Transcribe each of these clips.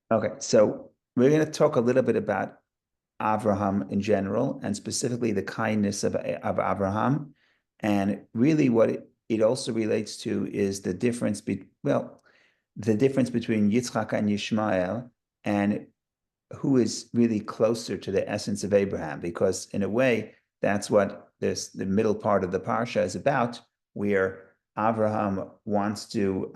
Okay, so we're going to talk a little bit about Abraham in general, and specifically the kindness of Abraham. And really, what it also relates to is the difference the difference between Yitzchak and Yishmael, and who is really closer to the essence of Abraham, because in a way, that's what the middle part of the parsha is about, where Abraham wants to,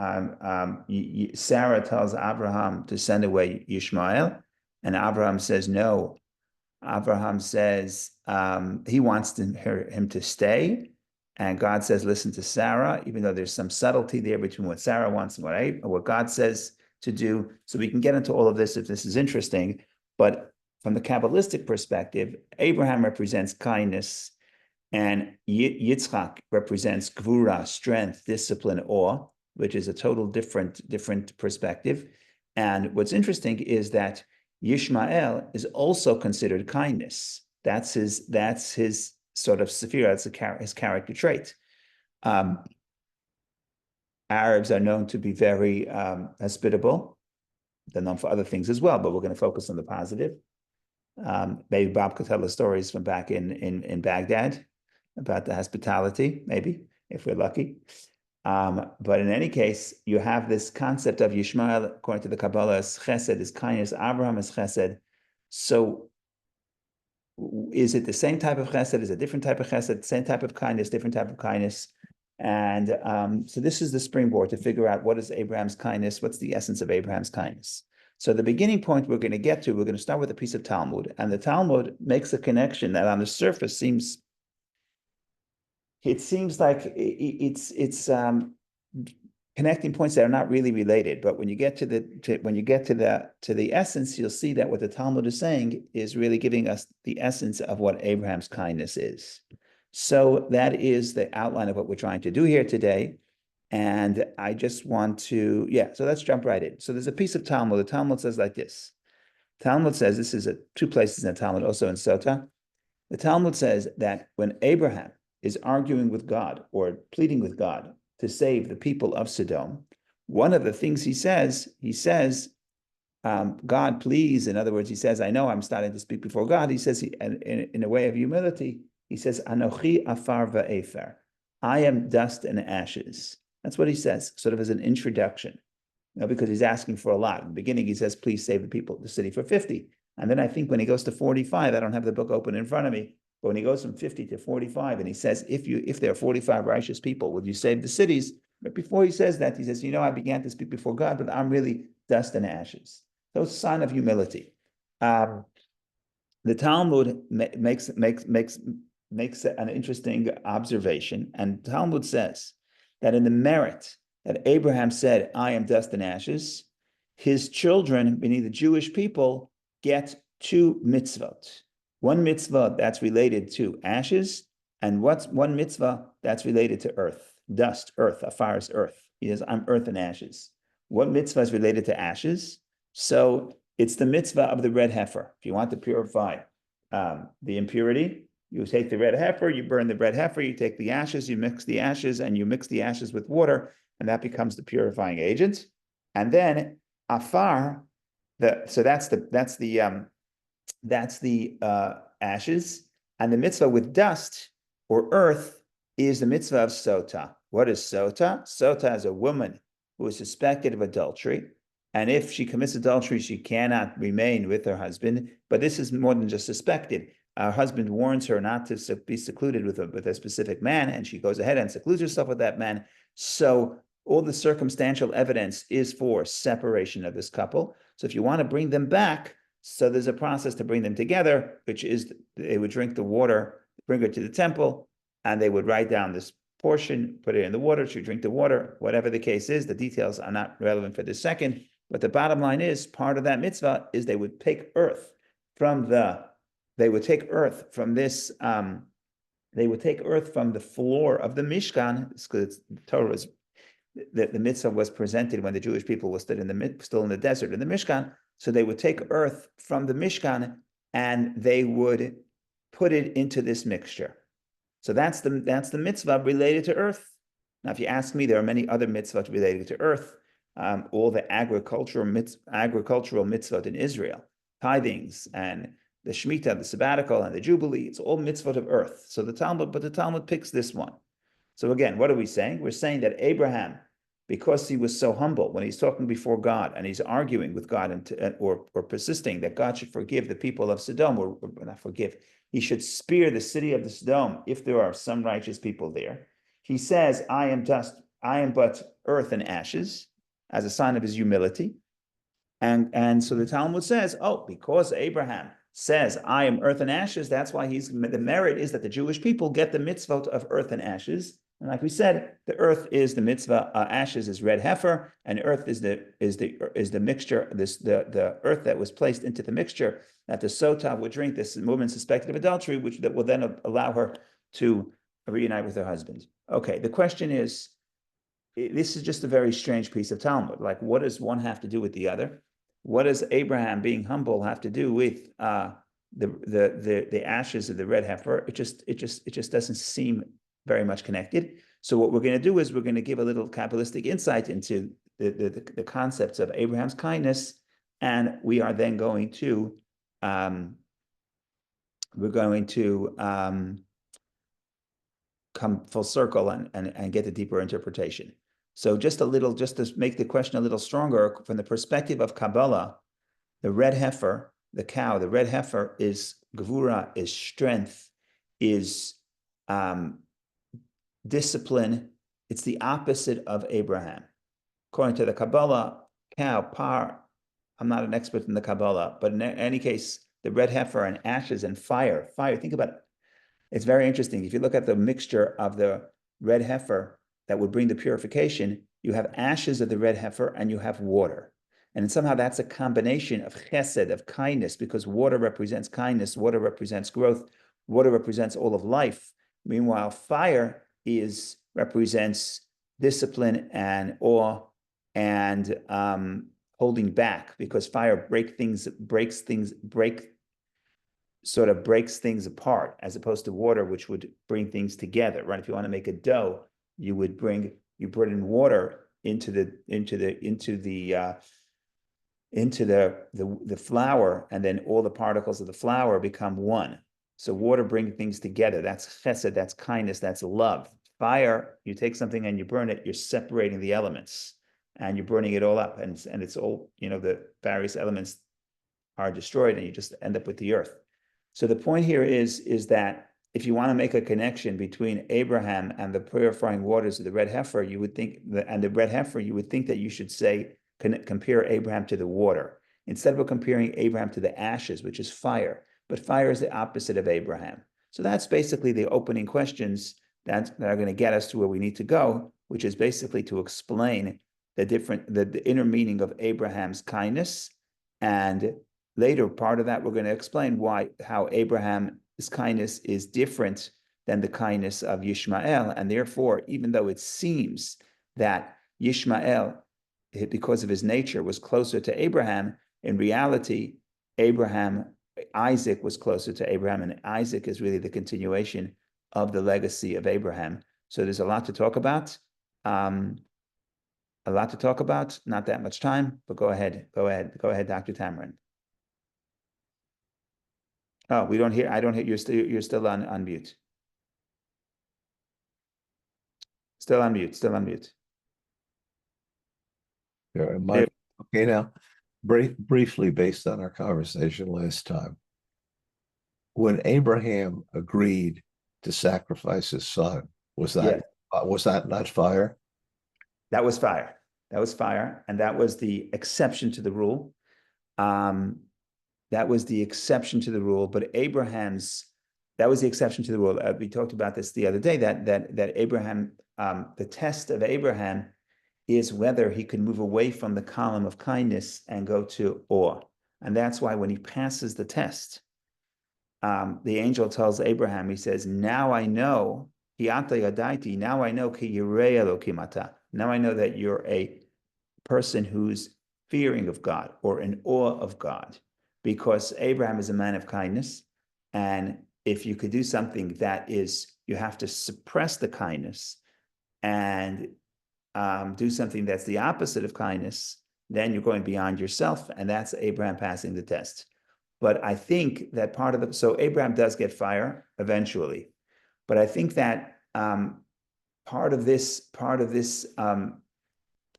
Sarah tells Abraham to send away Ishmael, and Abraham says no. Abraham says he wants him to stay. And God says, listen to Sarah, even though there's some subtlety there between what Sarah wants and what God says to do. So we can get into all of this if this is interesting. But from the Kabbalistic perspective, Abraham represents kindness, and Yitzchak represents gvura, strength, discipline, awe, which is a total different perspective. And what's interesting is that Yishmael is also considered kindness. That's his sort of sephira, that's his character trait. Um, Arabs are known to be very hospitable. They're known for other things as well, but we're going to focus on the positive. Maybe Bob could tell us stories from back in Baghdad about the hospitality, maybe, if we're lucky. But in any case, you have this concept of Yishmael, according to the Kabbalah, as chesed, is kindness. Abraham is chesed. So is it the same type of chesed? Is it a different type of chesed? Same type of kindness, different type of kindness? And so this is the springboard to figure out what is Abraham's kindness, what's the essence of Abraham's kindness. So the beginning point we're going to start with a piece of Talmud, and the Talmud makes a connection that on the surface seems like it's connecting points that are not really related. But when you get to the essence, you'll see that what the Talmud is saying is really giving us the essence of what Abraham's kindness is. So that is the outline of what we're trying to do here today. And I just want to, so let's jump right in. So there's a piece of Talmud. The Talmud says like this. Talmud says, this is two places in the Talmud, also in Sota. The Talmud says that when Abraham is arguing with God or pleading with God to save the people of Sodom, one of the things he says, God, please. In other words, he says, I know I'm starting to speak before God. He says, in a way of humility, he says, Anochi afar va'efer. I am dust and ashes. That's what he says, sort of as an introduction, because he's asking for a lot. In the beginning, he says, please save the city for 50. And then I think when he goes to 45, I don't have the book open in front of me, but when he goes from 50 to 45, and he says, if there are 45 righteous people, would you save the cities? But before he says that, he says, I began to speak before God, but I'm really dust and ashes. So it's a sign of humility. The Talmud makes an interesting observation, and Talmud says that in the merit that Abraham said, I am dust and ashes, his children, meaning the Jewish people, get two mitzvot. One mitzvah that's related to ashes, and what's one mitzvah that's related to earth, dust, earth, afar is earth. He says, I'm earth and ashes. What mitzvah is related to ashes? So it's the mitzvah of the red heifer. If you want to purify the impurity, you take the red heifer, you burn the red heifer, you take the ashes, you mix the ashes, and you mix the ashes with water, and that becomes the purifying agent. And then afar, so that's the ashes, and the mitzvah with dust or earth is the mitzvah of sota. What is sota? Sota is a woman who is suspected of adultery, and if she commits adultery, she cannot remain with her husband. But this is more than just suspected. Her husband warns her not to be secluded with a specific man, and she goes ahead and secludes herself with that man. So all the circumstantial evidence is for separation of this couple. So if you want to bring them back, so there's a process to bring them together, which is they would drink the water, bring her to the temple, and they would write down this portion, put it in the water, she would drink the water, whatever the case is. The details are not relevant for this second, but the bottom line is part of that mitzvah is they would take earth from this, they would take earth from the floor of the Mishkan, because the Torah is the mitzvah was presented when the Jewish people were still in the desert in the Mishkan. So they would take earth from the Mishkan and they would put it into this mixture. So that's the mitzvah related to earth. Now, if you ask me, there are many other mitzvahs related to earth. all the agricultural mitzvot in Israel, tithings and the Shemitah, the sabbatical, and the Jubilee. It's all mitzvot of earth. So the Talmud picks this one. So again, what are we saying? We're saying that Abraham, because he was so humble when he's talking before God and he's arguing with God or persisting that God should forgive the people of Sodom, or not forgive, he should spare the city of the Sodom if there are some righteous people there. He says, I am but earth and ashes, as a sign of his humility. And so the Talmud says, oh, because Abraham says, I am earth and ashes, that's why the merit is that the Jewish people get the mitzvot of earth and ashes. And like we said, the earth is the mitzvah, ashes is red heifer, and earth is the mixture, the earth that was placed into the mixture that the sotah would drink, this woman suspected of adultery, that will then allow her to reunite with her husband. Okay, the question is, this is just a very strange piece of Talmud. Like, what does one have to do with the other? What does Abraham being humble have to do with the ashes of the red heifer? It just doesn't seem very much connected. So what we're going to do is we're going to give a little Kabbalistic insight into the concepts of Abraham's kindness, and we are then going to come full circle and get a deeper interpretation. So just to make the question a little stronger, from the perspective of Kabbalah, the red heifer, the cow, the red heifer is gevura, is strength, is discipline. It's the opposite of Abraham. According to the Kabbalah, cow, par, I'm not an expert in the Kabbalah, but in any case, the red heifer and ashes and fire, think about it. It's very interesting. If you look at the mixture of the red heifer that would bring the purification, you have ashes of the red heifer and you have water. And somehow that's a combination of chesed, of kindness, because water represents kindness, water represents growth, water represents all of life. Meanwhile, fire represents discipline and awe and holding back, because fire breaks things apart, as opposed to water, which would bring things together, right? If you want to make a dough, you put in water into the flour, and then all the particles of the flour become one. So water brings things together. That's chesed, that's kindness, that's love. Fire, you take something and you burn it, you're separating the elements and you're burning it all up, and it's all, the various elements are destroyed and you just end up with the earth. So the point here is that if you want to make a connection between Abraham and the purifying waters of the red heifer, you would think that you should say, compare Abraham to the water, instead of comparing Abraham to the ashes, which is fire. But fire is the opposite of Abraham. So that's basically the opening questions that are going to get us to where we need to go, which is basically to explain the inner meaning of Abraham's kindness. And later part of that, we're going to explain how Abraham's kindness is different than the kindness of Yishmael. And therefore, even though it seems that Yishmael, because of his nature, was closer to Abraham, in reality, Isaac was closer to Abraham, and Isaac is really the continuation of the legacy of Abraham. So there's a lot to talk about. Not that much time, but go ahead, Dr. Tamarin. Oh, I don't hear, you're still on mute. Still on mute. Yeah, okay now? Briefly, based on our conversation last time, when Abraham agreed to sacrifice his son, was that not fire? That was fire. And that was the exception to the rule. That was the exception to the rule. But that was the exception to the rule. We talked about this the other day, that Abraham, the test of Abraham is whether he can move away from the column of kindness and go to awe. And that's why when he passes the test, the angel tells Abraham, he says, now I know, now I know that you're a person who's fearing of God or in awe of God, because Abraham is a man of kindness. And if you could do something that is, you have to suppress the kindness and do something that's the opposite of kindness, then you're going beyond yourself, and that's Abraham passing the test. But I think that so Abraham does get fire eventually, but I think that part of this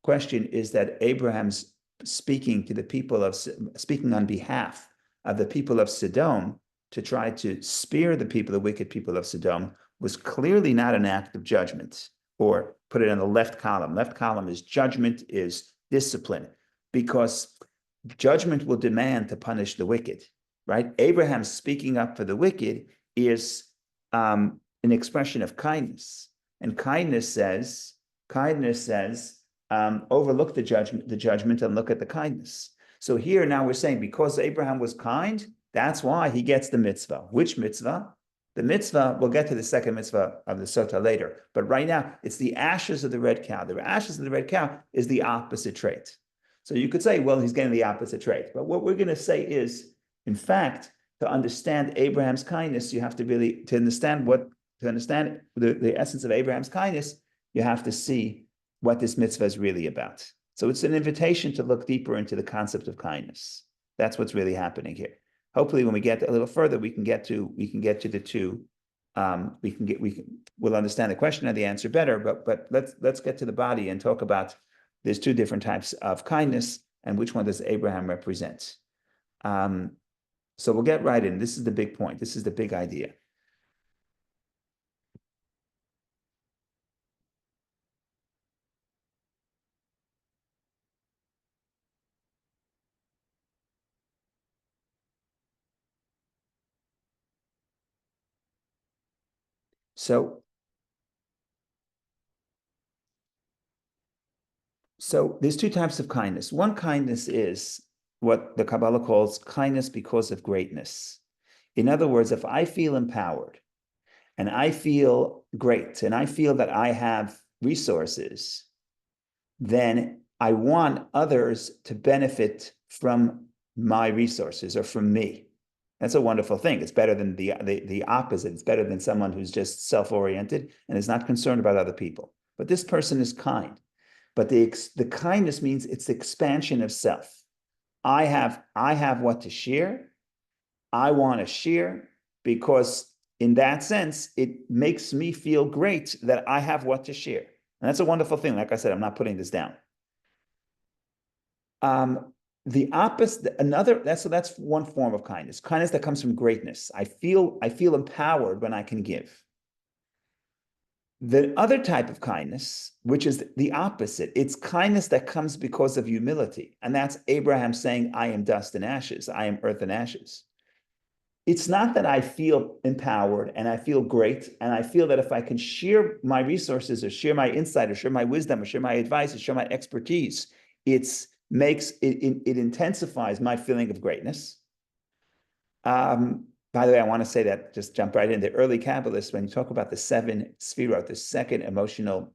question is that Abraham's speaking on behalf of the people of Sodom to try to spare the wicked people of Sodom, was clearly not an act of judgment, or put it in the left column. Left column is judgment, is discipline, because judgment will demand to punish the wicked, right? Abraham speaking up for the wicked is an expression of kindness. And kindness says, overlook the judgment and look at the kindness. So here now we're saying, because Abraham was kind, that's why he gets the mitzvah. Which mitzvah? The mitzvah, we'll get to the second mitzvah of the sota later, but right now it's the ashes of the red cow. The ashes of the red cow is the opposite trait. So you could say, well, he's getting the opposite trait. But what we're going to say is, in fact, to understand Abraham's kindness, you have to really, to understand the essence of Abraham's kindness, you have to see what this mitzvah is really about. So it's an invitation to look deeper into the concept of kindness. That's what's really happening here. Hopefully, when we get a little further, we can get to the two. We'll understand the question and the answer better. But let's get to the body and talk about, there's two different types of kindness, and which one does Abraham represent? So we'll get right in. This is the big point. This is the big idea. So there's two types of kindness. One kindness is what the Kabbalah calls kindness because of greatness. In other words, if I feel empowered and I feel great and I feel that I have resources, then I want others to benefit from my resources or from me. That's a wonderful thing. It's better than the opposite. It's better than someone who's just self-oriented and is not concerned about other people. But this person is kind. But the kindness means it's the expansion of self. I have what to share. I want to share, because in that sense, it makes me feel great that I have what to share. And that's a wonderful thing. Like I said, I'm not putting this down. The opposite, that's one form of kindness. Kindness that comes from greatness. I feel empowered when I can give. The other type of kindness, which is the opposite, it's kindness that comes because of humility. And that's Abraham saying, I am dust and ashes. I am earth and ashes. It's not that I feel empowered and I feel great, and I feel that if I can share my resources or share my insight or share my wisdom or share my advice or share my expertise, it intensifies my feeling of greatness. By the way, I want to say that, just jump right in. The early Kabbalists, when you talk about the seven sfirot, the second emotional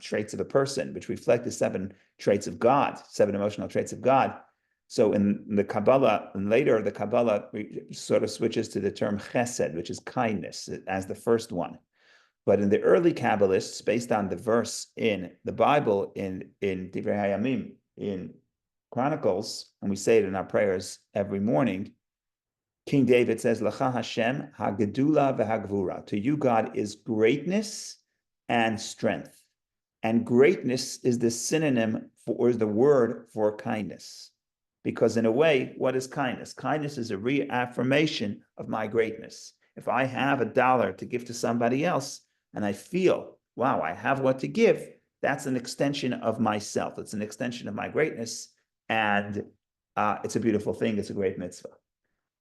traits of a person, which reflect the seven traits of God, seven emotional traits of God. So in the Kabbalah, and later the Kabbalah sort of switches to the term chesed, which is kindness, as the first one. But in the early Kabbalists, based on the verse in the Bible, in Divrei Hayamim, in Chronicles, and we say it in our prayers every morning, King David says, Lacha Hashem hagedula v'hagvura. To you, God, is greatness and strength. And greatness is the synonym for, or the word for kindness. Because in a way, what is kindness? Kindness is a reaffirmation of my greatness. If I have $1 to give to somebody else, and I feel, wow, I have what to give, that's an extension of myself. It's an extension of my greatness. And it's a beautiful thing. It's a great mitzvah.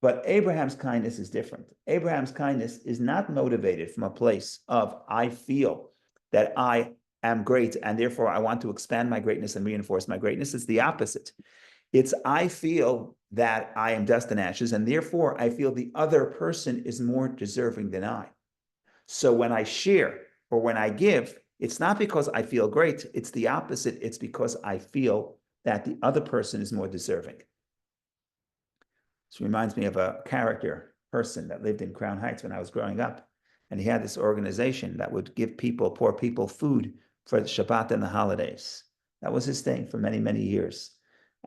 But Abraham's kindness is different. Abraham's kindness is not motivated from a place of, I feel that I am great, and therefore I want to expand my greatness and reinforce my greatness. It's the opposite. It's, I feel that I am dust and ashes, and therefore I feel the other person is more deserving than I. So when I share or when I give, it's not because I feel great. It's the opposite. It's because I feel that the other person is more deserving. This reminds me of a person that lived in Crown Heights when I was growing up. And he had this organization that would give poor people, food for the Shabbat and the holidays. That was his thing for many, many years.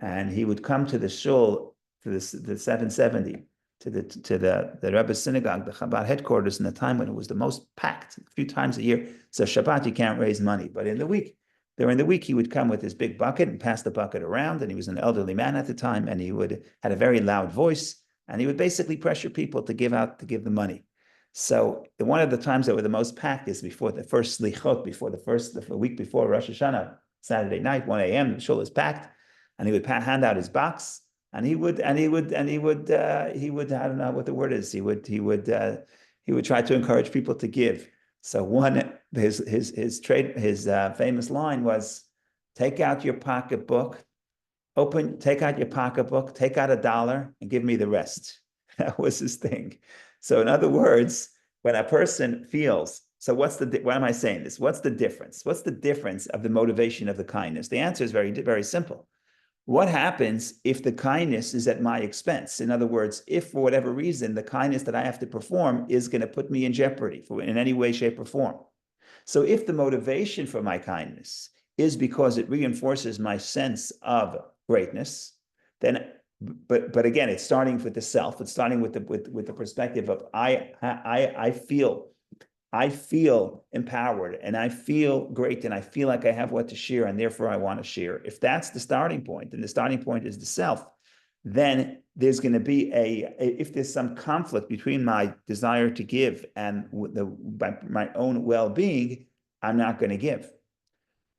And he would come to the shul, to the 770, to the Rebbe's synagogue, the Chabad headquarters, in the time when it was the most packed, a few times a year. So Shabbat, you can't raise money. But during the week, he would come with his big bucket and pass the bucket around. And he was an elderly man at the time, and he had a very loud voice. And he would basically pressure people to give the money. So one of the times that were the most packed is before the first slichot, the week before Rosh Hashanah, Saturday night, 1 a.m. The shul is packed, and he would hand out his box, and he would I don't know what the word is. He would try to encourage people to give. So his famous line was, take out your pocketbook, take out $1 and give me the rest. That was his thing. So in other words, when a person feels, so why am I saying this? What's the difference? What's the difference of the motivation of the kindness? The answer is very, very simple. What happens if the kindness is at my expense? In other words, if for whatever reason, the kindness that I have to perform is going to put me in jeopardy in any way, shape, or form. So if the motivation for my kindness is because it reinforces my sense of greatness, then but again, it's starting with the self. It's starting with the perspective of I feel empowered, and I feel great, and I feel like I have what to share, and therefore I want to share. If that's the starting point, and the starting point is the self, then there's going to be if there's some conflict between my desire to give and my own well-being, I'm not going to give.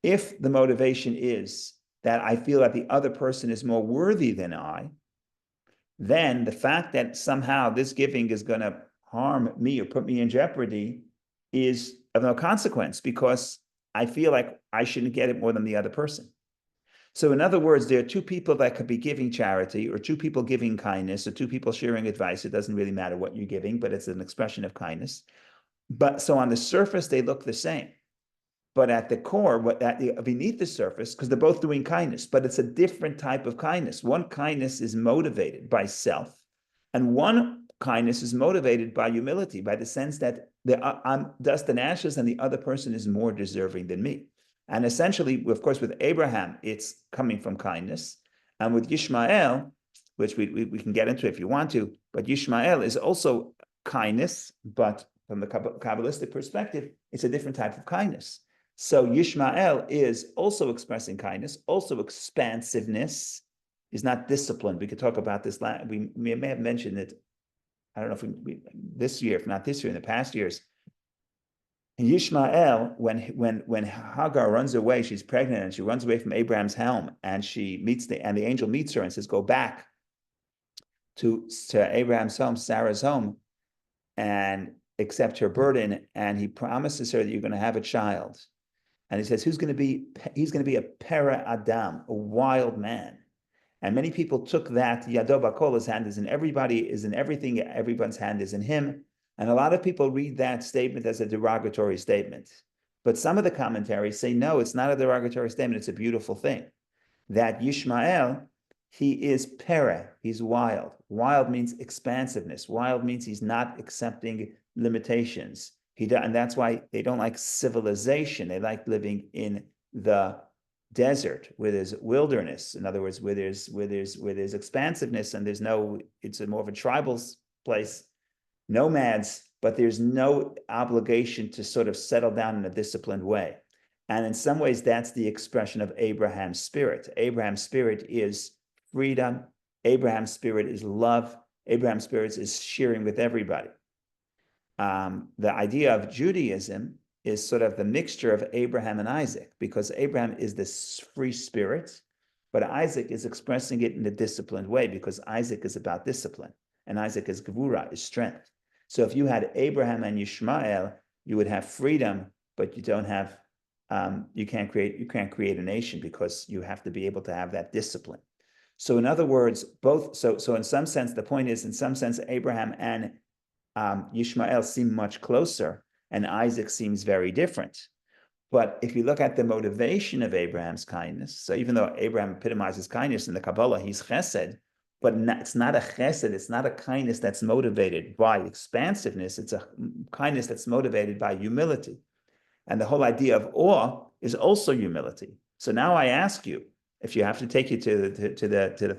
If the motivation is that I feel that the other person is more worthy than I, then the fact that somehow this giving is going to harm me or put me in jeopardy is of no consequence, because I feel like I shouldn't get it more than the other person. So in other words, there are two people that could be giving charity, or two people giving kindness, or two people sharing advice. It doesn't really matter what you're giving, but it's an expression of kindness. But so on the surface, they look the same. But at the core, beneath the surface, because they're both doing kindness, but it's a different type of kindness. One kindness is motivated by self, and one kindness is motivated by humility, by the sense that I'm dust and ashes, and the other person is more deserving than me. And essentially, of course, with Abraham, it's coming from kindness, and with Yishmael, which we can get into if you want to, but Yishmael is also kindness, but from the Kabbalistic perspective, it's a different type of kindness. So Yishmael is also expressing kindness, also expansiveness, is not discipline. We could talk about this. We may have mentioned it. I don't know if this year, if not this year, in the past years. And Yishmael, when Hagar runs away, she's pregnant, and she runs away from Abraham's home, and the angel meets her and says, "Go back to Abraham's home, Sarah's home, and accept her burden." And he promises her that you're going to have a child. And he says, he's going to be a para Adam, a wild man. And many people took that, Yado Bakol, his hand is in everybody, is in everything, everyone's hand is in him. And a lot of people read that statement as a derogatory statement. But some of the commentaries say, no, it's not a derogatory statement, it's a beautiful thing. That Yishmael, he is para, he's wild. Wild means expansiveness. Wild means he's not accepting limitations. And that's why they don't like civilization. They like living in the desert, where there's wilderness. In other words, where there's expansiveness, and it's more of a tribal place, nomads, but there's no obligation to sort of settle down in a disciplined way. And in some ways, that's the expression of Abraham's spirit. Abraham's spirit is freedom. Abraham's spirit is love. Abraham's spirit is sharing with everybody. The idea of Judaism is sort of the mixture of Abraham and Isaac, because Abraham is this free spirit, but Isaac is expressing it in a disciplined way, because Isaac is about discipline, and Isaac is gevura, is strength. So if you had Abraham and Yishmael, you would have freedom, but you don't have, you can't create a nation, because you have to be able to have that discipline. So in other words, so in some sense, the point is, in some sense, Abraham and Yishmael seem much closer, and Isaac seems very different. But if you look at the motivation of Abraham's kindness, so even though Abraham epitomizes kindness in the Kabbalah, he's chesed, but it's not a chesed, it's not a kindness that's motivated by expansiveness, it's a kindness that's motivated by humility. And the whole idea of awe is also humility. So now I ask you, if you have to take you to the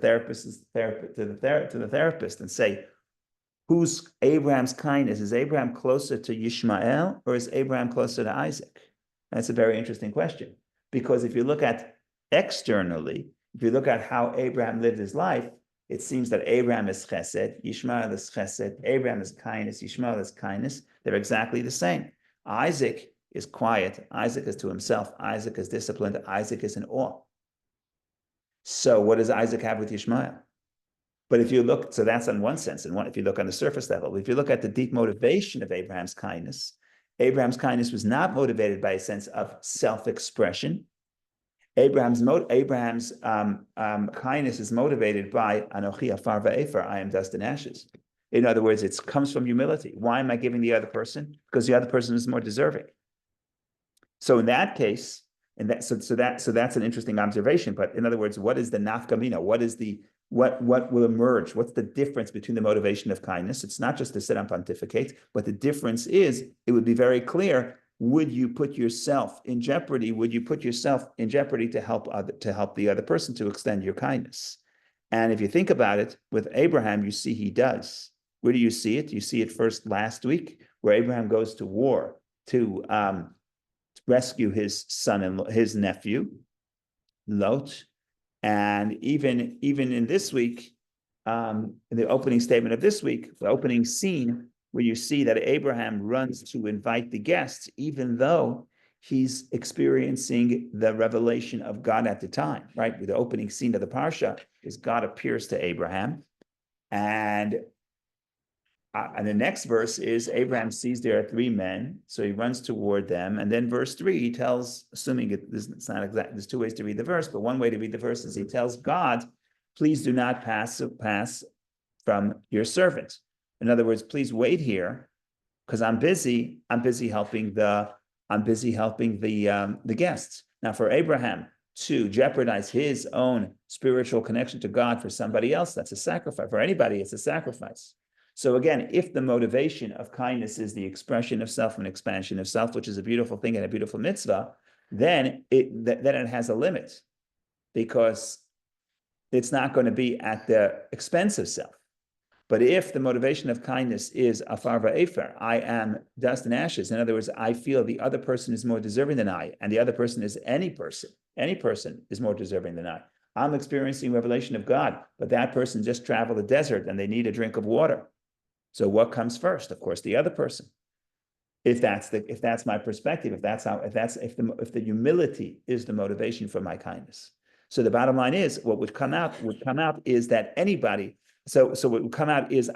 therapist and say, who's Abraham's kindness? Is Abraham closer to Yishmael or is Abraham closer to Isaac? That's a very interesting question, because if you look at externally, if you look at how Abraham lived his life, it seems that Abraham is chesed, Yishmael is chesed, Abraham is kindness, Yishmael is kindness. They're exactly the same. Isaac is quiet, Isaac is to himself, Isaac is disciplined, Isaac is in awe. So what does Isaac have with Yishmael? But if you look, so that's on one sense, and if you look on the surface level, if you look at the deep motivation of Abraham's kindness was not motivated by a sense of self-expression. Abraham's kindness is motivated by Anochi afar va'efer, I am dust and ashes. In other words, it comes from humility. Why am I giving the other person? Because the other person is more deserving. So in that case, so that's an interesting observation. But in other words, what is the nafkamina? What will emerge? What's the difference between the motivation of kindness? It's not just to sit and pontificate, but the difference is, it would be very clear. Would you put yourself in jeopardy? Would you put yourself in jeopardy to help the other person, to extend your kindness? And if you think about it, with Abraham, you see he does. Where do you see it? You see it first last week, where Abraham goes to war to rescue his son-in-law, his nephew, Lot. And even in this week, in the opening statement of this week, the opening scene, where you see that Abraham runs to invite the guests, even though he's experiencing the revelation of God at the time, right? With the opening scene of the Parsha is God appears to Abraham. And the next verse is Abraham sees there are three men, so he runs toward them. And then verse 3, he tells, assuming it's not exact, there's two ways to read the verse, but one way to read the verse is he tells God, please do not pass from your servant. In other words, please wait here, because I'm busy helping the guests. Now, for Abraham to jeopardize his own spiritual connection to God for somebody else, that's a sacrifice. For anybody, it's a sacrifice. So again, if the motivation of kindness is the expression of self and expansion of self, which is a beautiful thing and a beautiful mitzvah, then it has a limit, because it's not going to be at the expense of self. But if the motivation of kindness is afar va'efer, I am dust and ashes, in other words, I feel the other person is more deserving than I, and the other person is any person is more deserving than I. I'm experiencing revelation of God, but that person just traveled the desert and they need a drink of water. So what comes first? Of course, the other person. If that's my perspective, if the humility is the motivation for my kindness. So the bottom line is, what would come out is that anybody. So what would come out is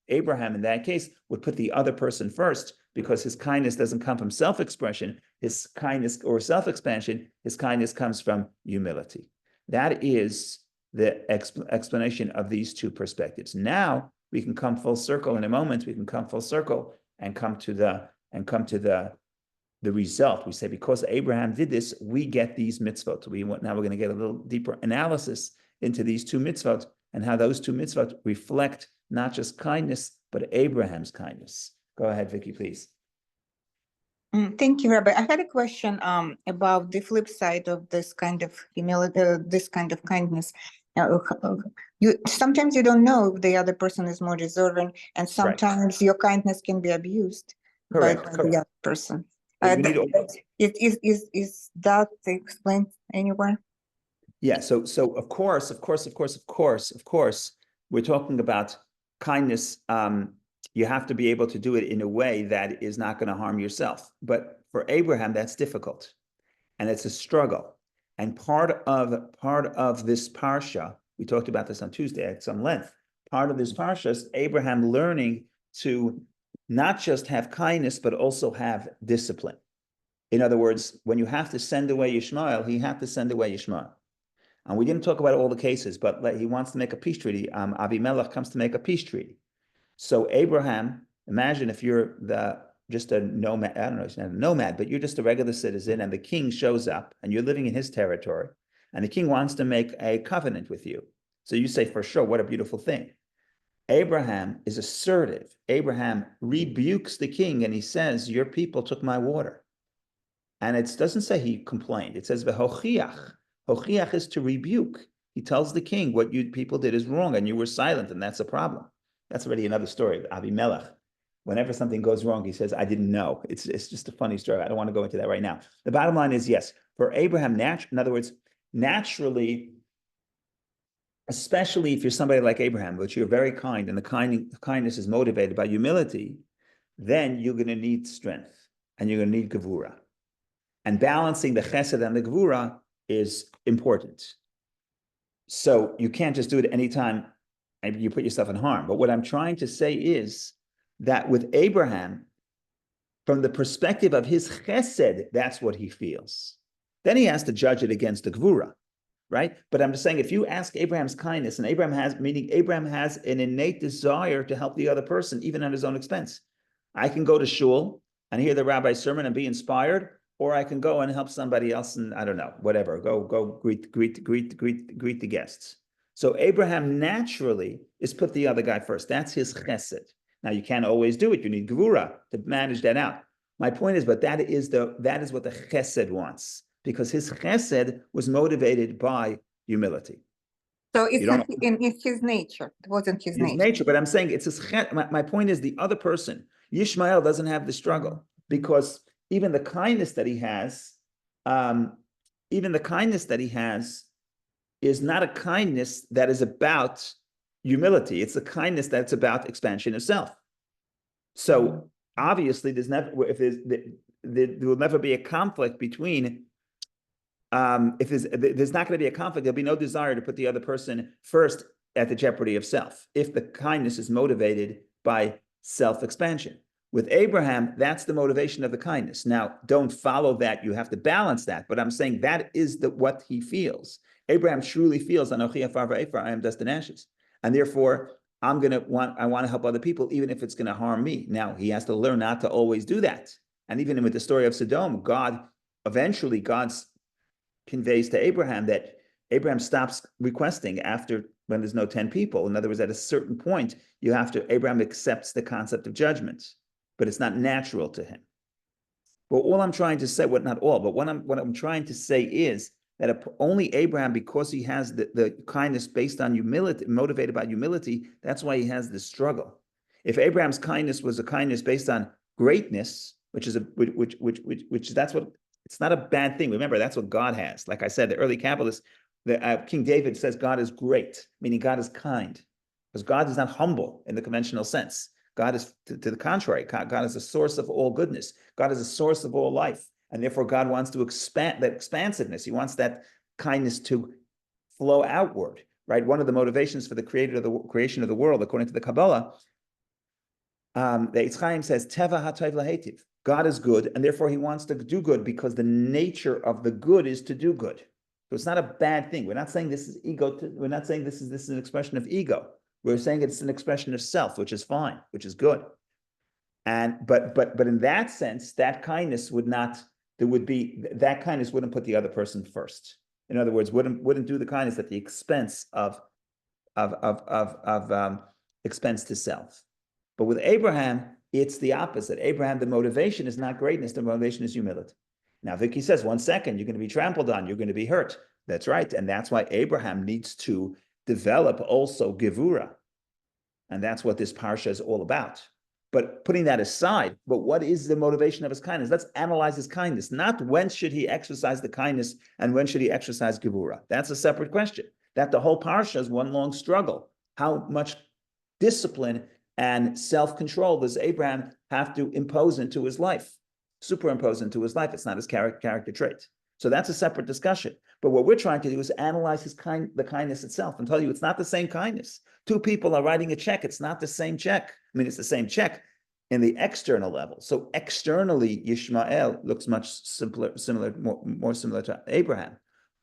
Abraham in that case would put the other person first, because his kindness doesn't come from self-expression, his kindness or self-expansion, his kindness comes from humility. That is the explanation of these two perspectives. Now we can come full circle in a moment. We can come full circle and come to the result. We say, because Abraham did this, we get these mitzvot. Now we're going to get a little deeper analysis into these two mitzvot and how those two mitzvot reflect not just kindness, but Abraham's kindness. Go ahead, Vicky, please. Thank you, Rabbi. I had a question about the flip side of this kind of humility, this kind of kindness. Sometimes you don't know if the other person is more deserving, and sometimes your kindness can be abused by the other person. Is that explained anywhere? Yeah. So of course, we're talking about kindness. You have to be able to do it in a way that is not going to harm yourself. But for Abraham, that's difficult, and it's a struggle. And part of this parsha, we talked about this on Tuesday at some length. Part of this parsha is Abraham learning to not just have kindness, but also have discipline. In other words, when you have to send away Ishmael, he had to send away Ishmael. And we didn't talk about all the cases, but he wants to make a peace treaty. Avimelech comes to make a peace treaty. So Abraham, imagine if you're just a nomad, I don't know, it's not a nomad, but you're just a regular citizen, and the king shows up and you're living in his territory, and the king wants to make a covenant with you. So you say, for sure, what a beautiful thing. Abraham is assertive. Abraham rebukes the king and he says, your people took my water. And it doesn't say he complained. It says, V'hochiach. Hochiach is to rebuke. He tells the king, what you people did is wrong and you were silent, and that's a problem. That's already another story. Abimelech, whenever something goes wrong, he says, I didn't know. It's just a funny story. I don't want to go into that right now. The bottom line is, yes, for Abraham, in other words, naturally, especially if you're somebody like Abraham, which you're very kind, and the kindness is motivated by humility, then you're going to need strength, and you're going to need gevura. And balancing the chesed and the gevura is important. So you can't just do it anytime and you put yourself in harm. But what I'm trying to say is that with Abraham, from the perspective of his chesed, that's what he feels. Then he has to judge it against the gevura. Right? But I'm just saying, if you ask Abraham's kindness, and Abraham has an innate desire to help the other person, even at his own expense. I can go to shul and hear the rabbi's sermon and be inspired, or I can go and help somebody else and I don't know, whatever, go greet the guests. So Abraham naturally is put the other guy first. That's his chesed. Now you can't always do it. You need gevura to manage that out. My point is, but that is what the chesed wants, because his chesed was motivated by humility. So it's not in his nature. It wasn't his nature. But I'm saying it's his my point is the other person. Yishmael doesn't have the struggle, because even the kindness that he has, is not a kindness that is about humility. It's a kindness that's about expansion of self. So obviously, there will never be a conflict between. If there's not going to be a conflict, there'll be no desire to put the other person first at the jeopardy of self, if the kindness is motivated by self-expansion. With Abraham, that's the motivation of the kindness. Now, don't follow that. You have to balance that. But I'm saying that is what he feels. Abraham truly feels, Anochi afar va'efar, I am dust and ashes. And therefore, I want to help other people, even if it's going to harm me. Now, he has to learn not to always do that. And even with the story of Sodom, God conveys to Abraham that Abraham stops requesting when there's no 10 people. In other words, at a certain point, Abraham accepts the concept of judgment, but it's not natural to him. But all I'm trying to say, what I'm trying to say is that only Abraham, because he has the kindness based on humility, motivated by humility, that's why he has this struggle. If Abraham's kindness was a kindness based on greatness, it's not a bad thing. Remember, that's what God has. Like I said, the early Kabbalists, King David says God is great, meaning God is kind, because God is not humble in the conventional sense. God is, to the contrary, God is a source of all goodness. God is a source of all life. And therefore, God wants to expand that expansiveness. He wants that kindness to flow outward, right? One of the motivations for the creation of the world, according to the Kabbalah, the Eitz Chaim says, Teva ha'tov lahetiv. God is good, and therefore he wants to do good, because the nature of the good is to do good. So it's not a bad thing. We're not saying this is ego. We're not saying this is an expression of ego. We're saying it's an expression of self, which is fine, which is good. And but in that sense, that kindness that kindness wouldn't put the other person first. In other words, wouldn't do the kindness at the expense of expense to self. But with Abraham, it's the opposite. Abraham, the motivation is not greatness, the motivation is humility. Now, Vicky says, 1 second, you're going to be trampled on, you're going to be hurt. That's right. And that's why Abraham needs to develop also gevura. And that's what this parsha is all about. But putting that aside, but what is the motivation of his kindness? Let's analyze his kindness. Not when should he exercise the kindness and when should he exercise gevura. That's a separate question. That the whole parsha is one long struggle. How much discipline and self-control does Abraham have to superimpose into his life? It's not his character trait. So that's a separate discussion. But what we're trying to do is analyze the kindness itself and tell you it's not the same kindness. 2 people are writing a check. It's not the same check. I mean, it's the same check in the external level. So externally, Yishmael looks much more similar to Abraham.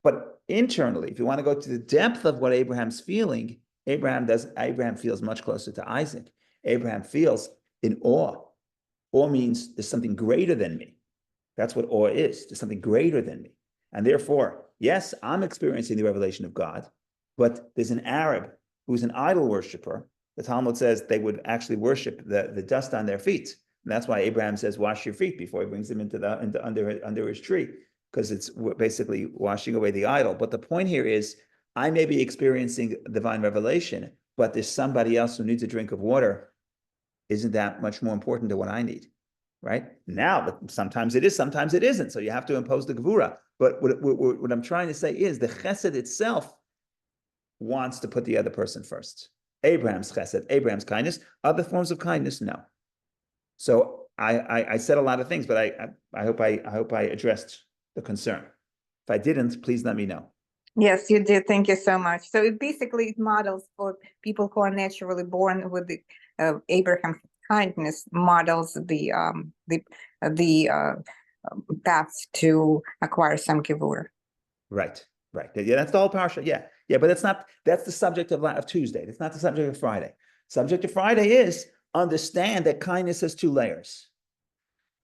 But internally, if you want to go to the depth of what Abraham's feeling, Abraham feels much closer to Isaac. Abraham feels in awe. Awe means there's something greater than me. That's what awe is. There's something greater than me. And therefore, yes, I'm experiencing the revelation of God, But there's an Arab who's an idol worshiper. The Talmud says they would actually worship the dust on their feet. And that's why Abraham says, wash your feet before he brings them under his tree, because it's basically washing away the idol. But the point here is, I may be experiencing divine revelation, but there's somebody else who needs a drink of water. Isn't that much more important than what I need? Right? Now, but sometimes it is, sometimes it isn't. So you have to impose the gevura. But what I'm trying to say is the chesed itself wants to put the other person first. Abraham's chesed, Abraham's kindness, other forms of kindness, no. So I said a lot of things, but I hope I addressed the concern. If I didn't, please let me know. Yes, you did. Thank you so much. So it models for people who are naturally born with the Abraham kindness, models the paths to acquire some gevura. Right. Yeah, that's the whole parsha. Yeah, but that's the subject of Tuesday. It's not the subject of Friday. Subject of Friday is understand that kindness has two layers.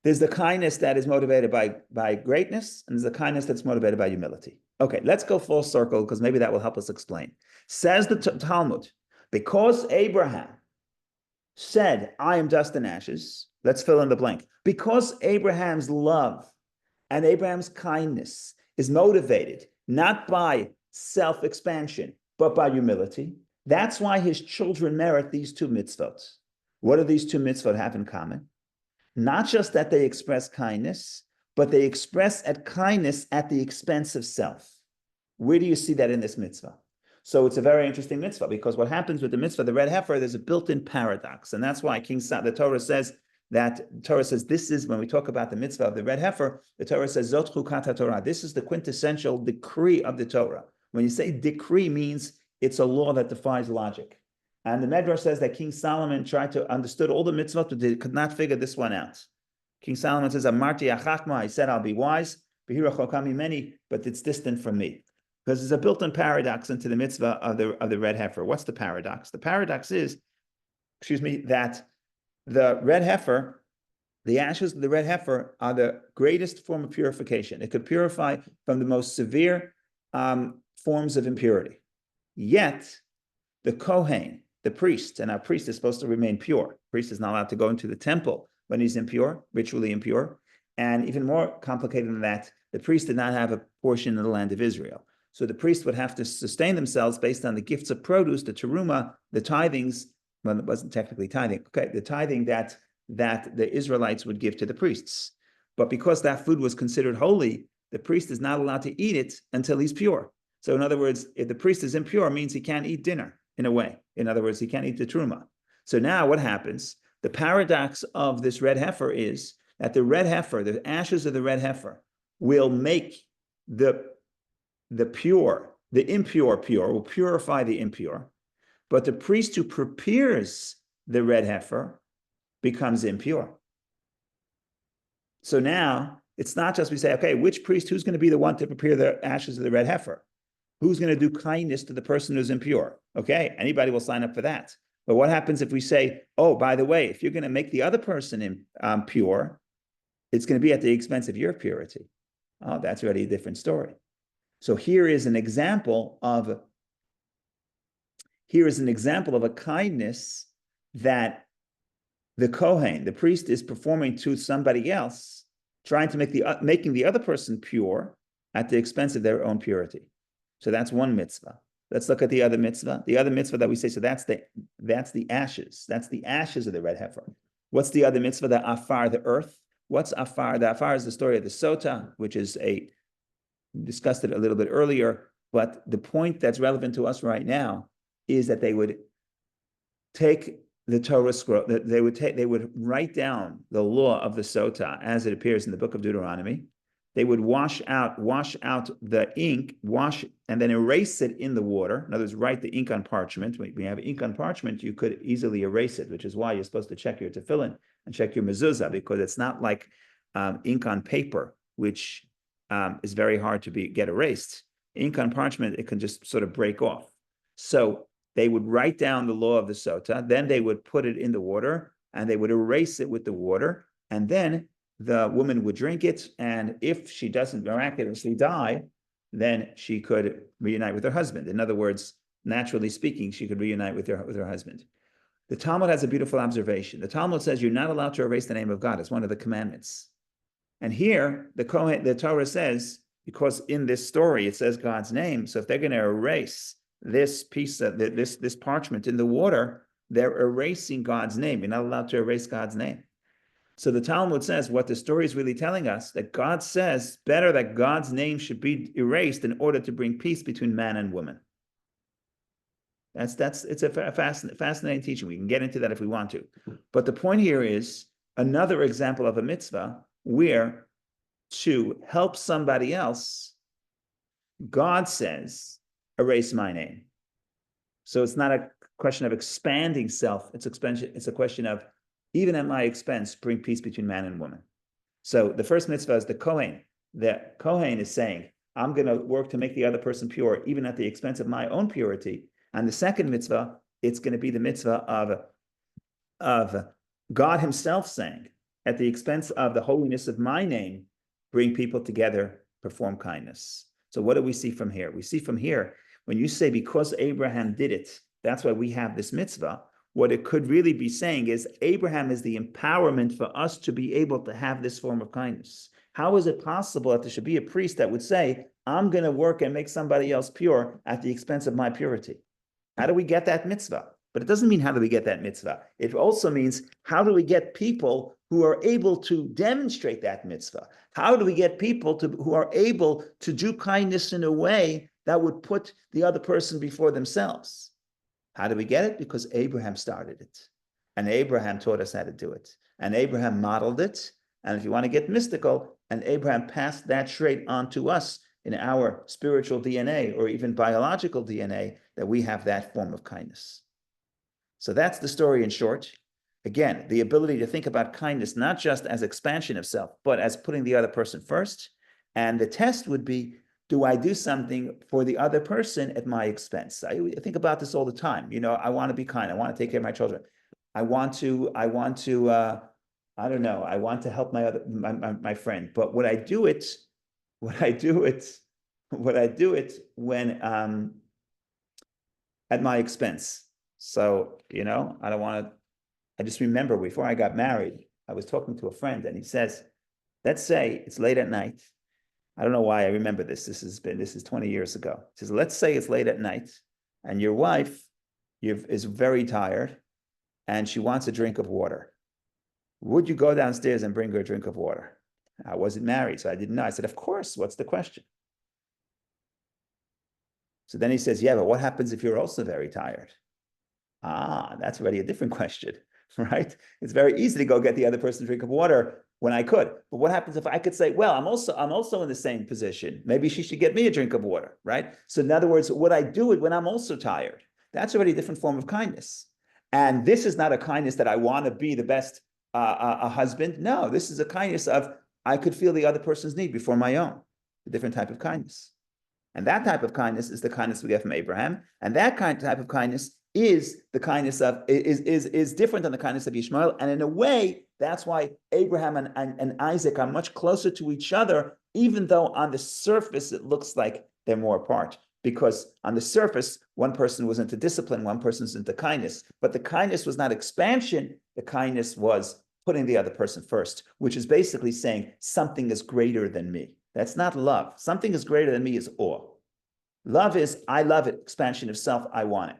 There's the kindness that is motivated by greatness, and there's the kindness that's motivated by humility. Okay, let's go full circle, because maybe that will help us explain. Says the Talmud, because Abraham said, I am dust and ashes, let's fill in the blank. Because Abraham's love and Abraham's kindness is motivated not by self-expansion, but by humility, that's why his children merit these two mitzvot. What do these two mitzvot have in common? Not just that they express kindness, but they express kindness at the expense of self. Where do you see that in this mitzvah? So it's a very interesting mitzvah, because what happens with the mitzvah, the red heifer, there's a built-in paradox. And that's why the Torah says this is, when we talk about the mitzvah of the red heifer, the Torah says, Zot chukat Torah. This is the quintessential decree of the Torah. When you say decree, means it's a law that defies logic. And the Medrash says that King Solomon understood all the mitzvot, but they could not figure this one out. King Solomon says, Amarti achachma, I said I'll be wise, behira chokami many, but it's distant from me. Because there's a built-in paradox into the mitzvah of the red heifer. What's the paradox? The paradox is, that the red heifer, the ashes of the red heifer are the greatest form of purification. It could purify from the most severe forms of impurity. Yet, the Kohen, the priest, and our priest is supposed to remain pure. The priest is not allowed to go into the temple when he's impure, ritually impure. And even more complicated than that, the priest did not have a portion in the land of Israel. So the priest would have to sustain themselves based on the gifts of produce, the teruma, the tithings. Well, it wasn't technically tithing. Okay, the tithing that the Israelites would give to the priests. But because that food was considered holy, the priest is not allowed to eat it until he's pure. So in other words, if the priest is impure, it means he can't eat dinner, in a way. In other words, he can't eat the teruma. So now what happens? The paradox of this red heifer is that the red heifer, the ashes of the red heifer, will make the impure pure, will purify the impure, but the priest who prepares the red heifer becomes impure. So now it's not just we say, okay, which priest, who's going to be the one to prepare the ashes of the red heifer? Who's going to do kindness to the person who's impure? Okay, anybody will sign up for that. But what happens if we say, oh, by the way, if you're going to make the other person pure, it's going to be at the expense of your purity? Oh, that's already a different story. So here is an example of a kindness that the Kohen, the priest, is performing to somebody else, trying to making the other person pure at the expense of their own purity. So that's one mitzvah. Let's look at the other mitzvah. The other mitzvah that we say, so that's the ashes. That's the ashes of the red heifer. What's the other mitzvah? The afar, the earth. What's afar? The afar is the story of the sota, which is discussed it a little bit earlier, but the point that's relevant to us right now is that they would take the Torah scroll, they would write down the law of the sota as it appears in the book of Deuteronomy. They would wash out the ink, and then erase it in the water. In other words, write the ink on parchment. When you have ink on parchment, you could easily erase it, which is why you're supposed to check your tefillin and check your mezuzah, because it's not like ink on paper, which is very hard to get erased. Ink on parchment, it can just sort of break off. So they would write down the law of the sota, then they would put it in the water, and they would erase it with the water, and then the woman would drink it, and if she doesn't miraculously die, then she could reunite with her husband. In other words, naturally speaking, she could reunite with her husband. The Talmud has a beautiful observation. The Talmud says you're not allowed to erase the name of God. It's one of the commandments. And here, the Torah says, because in this story it says God's name, so if they're going to erase this piece of this parchment in the water, they're erasing God's name. You're not allowed to erase God's name. So the Talmud says what the story is really telling us, that God says better that God's name should be erased in order to bring peace between man and woman. It's a fascinating teaching. We can get into that if we want to. But the point here is another example of a mitzvah where to help somebody else, God says, erase my name. So it's not a question of expanding self. It's a question of, even at my expense, bring peace between man and woman. So the first mitzvah is the Kohen. The Kohen is saying, I'm going to work to make the other person pure, even at the expense of my own purity. And the second mitzvah, it's going to be the mitzvah of God himself saying, at the expense of the holiness of my name, bring people together, perform kindness. So what do we see from here? We see from here, when you say because Abraham did it, that's why we have this mitzvah, what it could really be saying is Abraham is the empowerment for us to be able to have this form of kindness. How is it possible that there should be a priest that would say, I'm going to work and make somebody else pure at the expense of my purity? How do we get that mitzvah? But it doesn't mean how do we get that mitzvah. It also means how do we get people who are able to demonstrate that mitzvah? How do we get people who are able to do kindness in a way that would put the other person before themselves? How do we get it? Because Abraham started it. And Abraham taught us how to do it. And Abraham modeled it. And if you want to get mystical, and Abraham passed that trait on to us in our spiritual DNA or even biological DNA, that we have that form of kindness. So that's the story in short. Again, the ability to think about kindness, not just as expansion of self, but as putting the other person first. And the test would be, do I do something for the other person at my expense? I think about this all the time. You know, I want to be kind. I want to take care of my children. I want to I don't know, I want to help my friend. But would I do it when at my expense? So, you know, I just remember before I got married, I was talking to a friend and he says, let's say it's late at night. I don't know why I remember this. This is 20 years ago. He says, let's say it's late at night and your wife is very tired and she wants a drink of water. Would you go downstairs and bring her a drink of water? I wasn't married, so I didn't know. I said, of course, what's the question? So then he says, yeah, but what happens if you're also very tired? That's already a different question, right? It's very easy to go get the other person a drink of water when I could. But what happens if I could say, well, I'm also in the same position. Maybe she should get me a drink of water, right? So in other words, would I do it when I'm also tired? That's already a different form of kindness. And this is not a kindness that I want to be the best a husband. No, this is a kindness of I could feel the other person's need before my own. A different type of kindness. And that type of kindness is the kindness we get from Abraham. And that type of kindness is the kindness of is different than the kindness of Ishmael. And in a way, that's why Abraham and Isaac are much closer to each other, even though on the surface it looks like they're more apart. Because on the surface, one person was into discipline, one person's into kindness. But the kindness was not expansion. The kindness was putting the other person first, which is basically saying something is greater than me. That's not love. Something is greater than me is awe. Love is, I love it, expansion of self, I want it.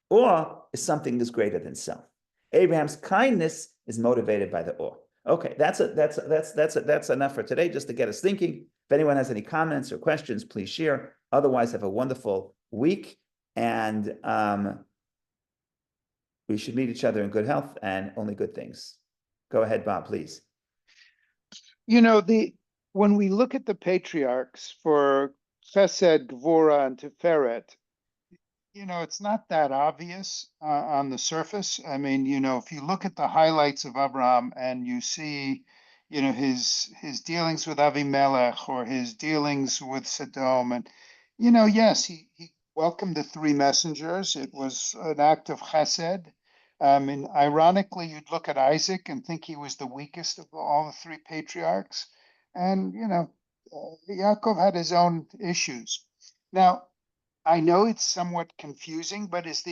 Awe is something is greater than self. Abraham's kindness is motivated by the awe. Okay, that's enough for today, just to get us thinking. If anyone has any comments or questions, please share. Otherwise, have a wonderful week, and we should meet each other in good health and only good things. Go ahead, Bob, please. You know, when we look at the patriarchs for Chesed, Gvura, and Tiferet, you know, it's not that obvious on the surface. I mean, you know, if you look at the highlights of Abraham and you see, you know, his dealings with Avimelech or his dealings with Sodom, and, you know, yes, he welcomed the three messengers. It was an act of chesed. And ironically, you'd look at Isaac and think he was the weakest of all the three patriarchs. And, you know, Yaakov had his own issues. Now, I know it's somewhat confusing, but is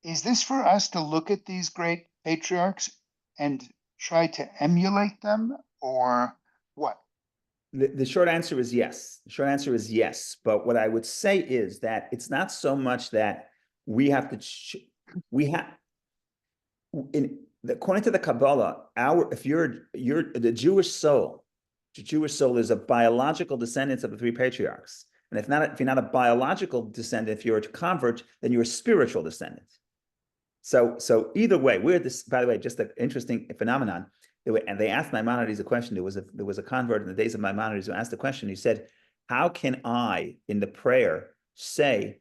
this for us to look at these great patriarchs and try to emulate them, or what? The short answer is yes. The short answer is yes. But what I would say is that it's not so much that we have to, according to the Kabbalah, if you're the Jewish soul is a biological descendant of the three patriarchs. And if you're not a biological descendant, if you're a convert, then you're a spiritual descendant. So either way, we're this, by the way, just an interesting phenomenon. And they asked Maimonides a question. There was a convert in the days of Maimonides who asked the question. He said, how can I, in the prayer, say,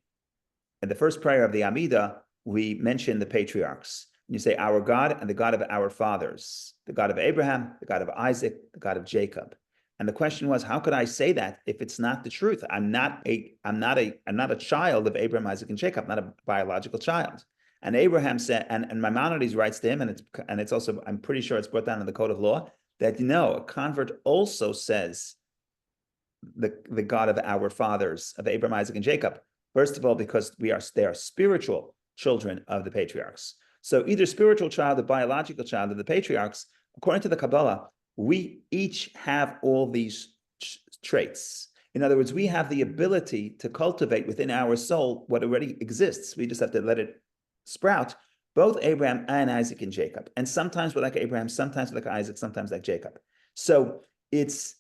in the first prayer of the Amidah, we mention the patriarchs. And you say, our God and the God of our fathers, the God of Abraham, the God of Isaac, the God of Jacob. And the question was, how could I say that if it's not the truth? I'm not a child of Abraham, Isaac, and Jacob, not a biological child. And Abraham said, and Maimonides writes to him, and it's also, I'm pretty sure it's brought down in the Code of Law, that a convert also says the God of our fathers, of Abraham, Isaac, and Jacob. First of all, because they are spiritual children of the patriarchs. So either spiritual child or biological child of the patriarchs, according to the Kabbalah, we each have all these traits. In other words, we have the ability to cultivate within our soul what already exists. We just have to let it sprout, both Abraham and Isaac and Jacob. And sometimes we're like Abraham, sometimes like Isaac, sometimes like Jacob. So these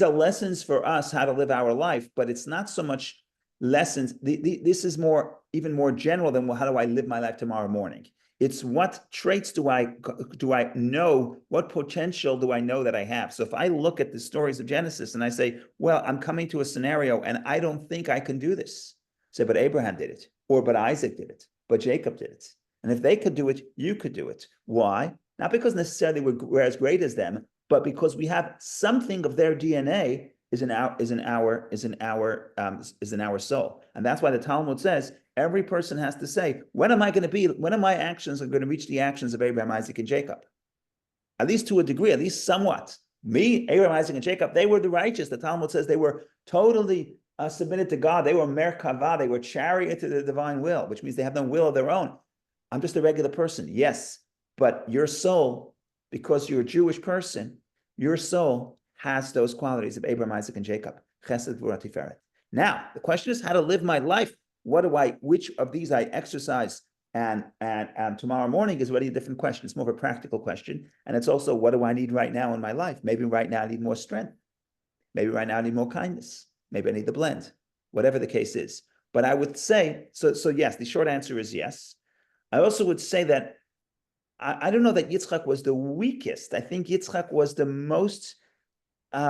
are lessons for us how to live our life, but it's not so much lessons. This is even more general than, well, how do I live my life tomorrow morning? It's what traits do I know, what potential do I know that I have? So if I look at the stories of Genesis and I say, well, I'm coming to a scenario and I don't think I can do this. Say, but Abraham did it, or but Isaac did it, but Jacob did it. And if they could do it, you could do it. Why? Not because necessarily we're as great as them, but because we have something of their DNA is in our soul. And that's why the Talmud says every person has to say, when are my actions going to reach the actions of Abraham, Isaac, and Jacob? At least to a degree, at least somewhat. Me, Abraham, Isaac, and Jacob, they were the righteous. The Talmud says they were totally submitted to God. They were merkava, they were chariot to the divine will, which means they have no will of their own. I'm just a regular person, yes, but your soul, because you're a Jewish person, your soul has those qualities of Abraham, Isaac, and Jacob. Chesed, Gvura, Tiferet. Now, the question is how to live my life. Which of these I exercise? And tomorrow morning is already a different question. It's more of a practical question. And it's also, what do I need right now in my life? Maybe right now I need more strength. Maybe right now I need more kindness. Maybe I need the blend, whatever the case is. But I would say, so yes, the short answer is yes. I also would say that I don't know that Yitzchak was the weakest. I think Yitzchak was the most, if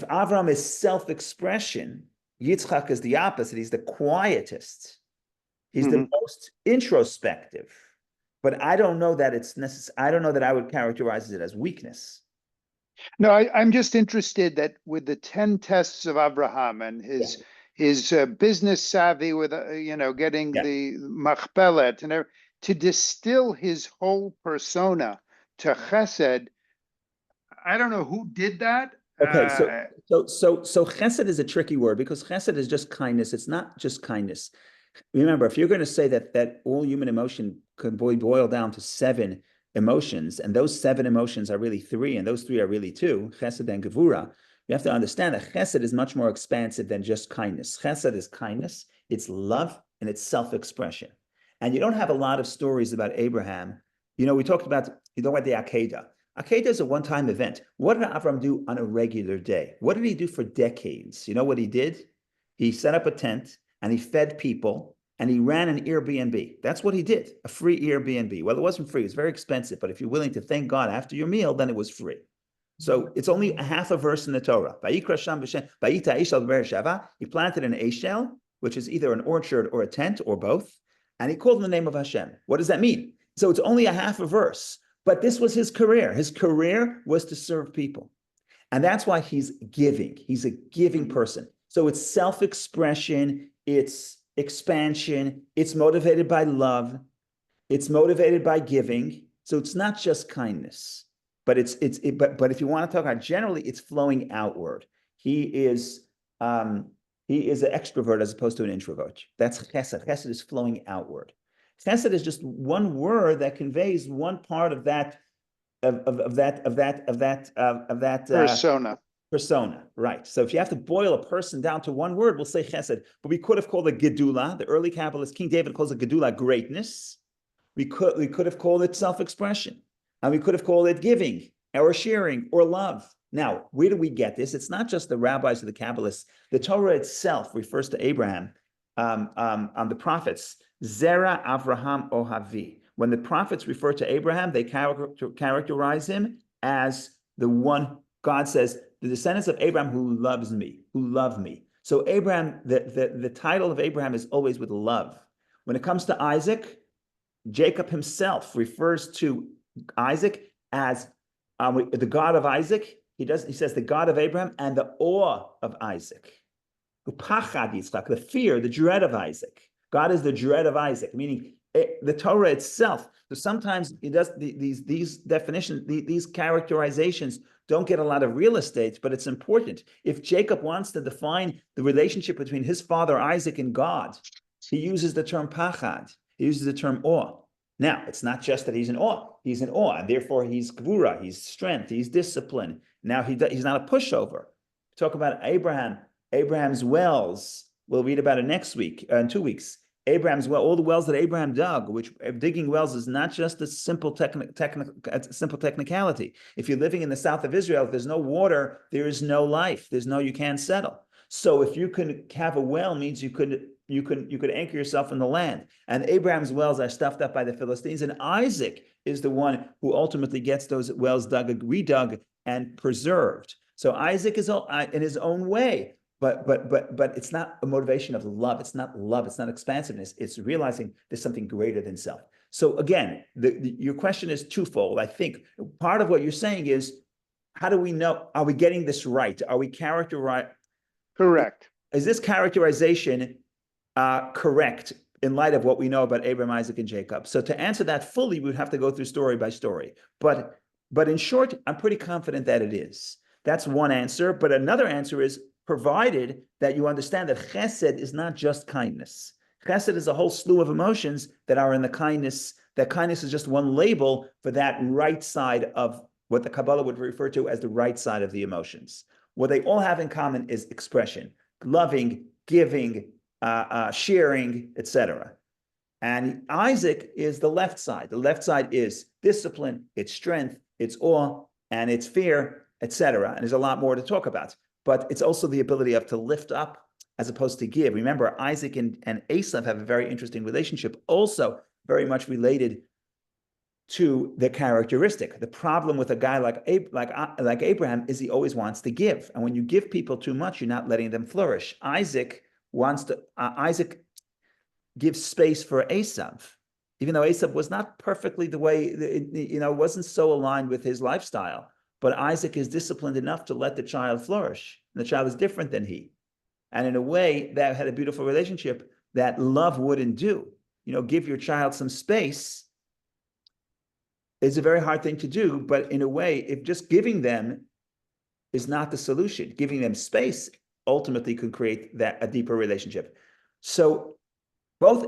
Avram is self-expression, Yitzchak is the opposite. He's the quietest. He's the most introspective. But I don't know that it's necessary. I don't know that I would characterize it as weakness. No, I'm just interested that with the 10 tests of Abraham and his business savvy with getting the machpelet and to distill his whole persona to chesed. I don't know who did that. Okay, so chesed is a tricky word because chesed is just kindness. It's not just kindness. Remember, if you're going to say that all human emotion could boil down to 7 emotions, and those 7 emotions are really 3, and those 3 are really 2, chesed and gevura, you have to understand that chesed is much more expansive than just kindness. Chesed is kindness, it's love, and it's self-expression. And you don't have a lot of stories about Abraham. We talked about the Akedah. Akedah is a one-time event. What did Avram do on a regular day? What did he do for decades? You know what he did? He set up a tent, and he fed people, and he ran an Airbnb. That's what he did, a free Airbnb. Well, it wasn't free, it was very expensive, but if you're willing to thank God after your meal, then it was free. So it's only a half a verse in the Torah. He planted an eshel, which is either an orchard or a tent or both, and he called in the name of Hashem. What does that mean? So it's only a half a verse, but this was his career. His career was to serve people. And that's why he's giving. He's a giving person. So it's self-expression, it's expansion, it's motivated by love, it's motivated by giving. So it's not just kindness. but but if you want to talk about generally, it's flowing outward. He is an extrovert as opposed to an introvert. That's chesed. Chesed is flowing outward. Chesed is just one word that conveys one part of that persona, right? So if you have to boil a person down to one word, we'll say chesed. But we could have called it gedula. The early Kabbalist King David calls it gedula, greatness. We could have called it self-expression, and we could have called it giving or sharing or love. Now, where do we get this? It's not just the rabbis or the Kabbalists. The Torah itself refers to Abraham on the prophets. Zera Avraham Ohavi. When the prophets refer to Abraham, they characterize him as the one, God says, the descendants of Abraham who loves me, who love me. So Abraham, the title of Abraham is always with love. When it comes to Isaac, Jacob himself refers to Isaac as the God of Isaac. He says the God of Abraham and the awe of Isaac. The fear, the dread of Isaac. God is the dread of Isaac, meaning the Torah itself. So sometimes it does these definitions, these characterizations don't get a lot of real estate, but it's important. If Jacob wants to define the relationship between his father Isaac and God, he uses the term pachad. He uses the term awe. Now, it's not just that he's in awe. He's in awe, and therefore he's gvura, he's strength, he's discipline. Now he's not a pushover. Talk about Abraham's wells. We'll read about it next week, in 2 weeks. Abraham's well, all the wells that Abraham dug, which digging wells is not just a simple technicality. If you're living in the south of Israel, if there's no water, there is no life. You can't settle. So if you can have a well, means you could anchor yourself in the land. And Abraham's wells are stuffed up by the Philistines, and Isaac is the one who ultimately gets those wells redug and preserved. So Isaac is in his own way, but it's not a motivation of love. It's not love. It's not expansiveness. It's realizing there's something greater than self. So again, your question is twofold. I think part of what you're saying is, how do we know? Are we getting this right? Are we characterizing? Correct. Is this characterization correct in light of what we know about Abraham, Isaac, and Jacob? So to answer that fully, we would have to go through story by story. But in short, I'm pretty confident that it is. That's one answer. But another answer is, provided that you understand that chesed is not just kindness. Chesed is a whole slew of emotions that are in the kindness. That kindness is just one label for that right side of what the Kabbalah would refer to as the right side of the emotions. What they all have in common is expression, loving, giving, sharing, etc. And Isaac is the left side. The left side is discipline, it's strength, it's awe, and it's fear, etc. And there's a lot more to talk about. But it's also the ability to lift up as opposed to give. Remember, Isaac and Esav have a very interesting relationship, also very much related to the characteristic. The problem with a guy like Abraham is he always wants to give. And when you give people too much, you're not letting them flourish. Isaac gives space for Esav, even though Esav was not perfectly the way, wasn't so aligned with his lifestyle. But Isaac is disciplined enough to let the child flourish. And the child is different than he. And in a way, that had a beautiful relationship that love wouldn't do. Give your child some space. It's a very hard thing to do, but in a way, if just giving them is not the solution, giving them space ultimately could create a deeper relationship. So but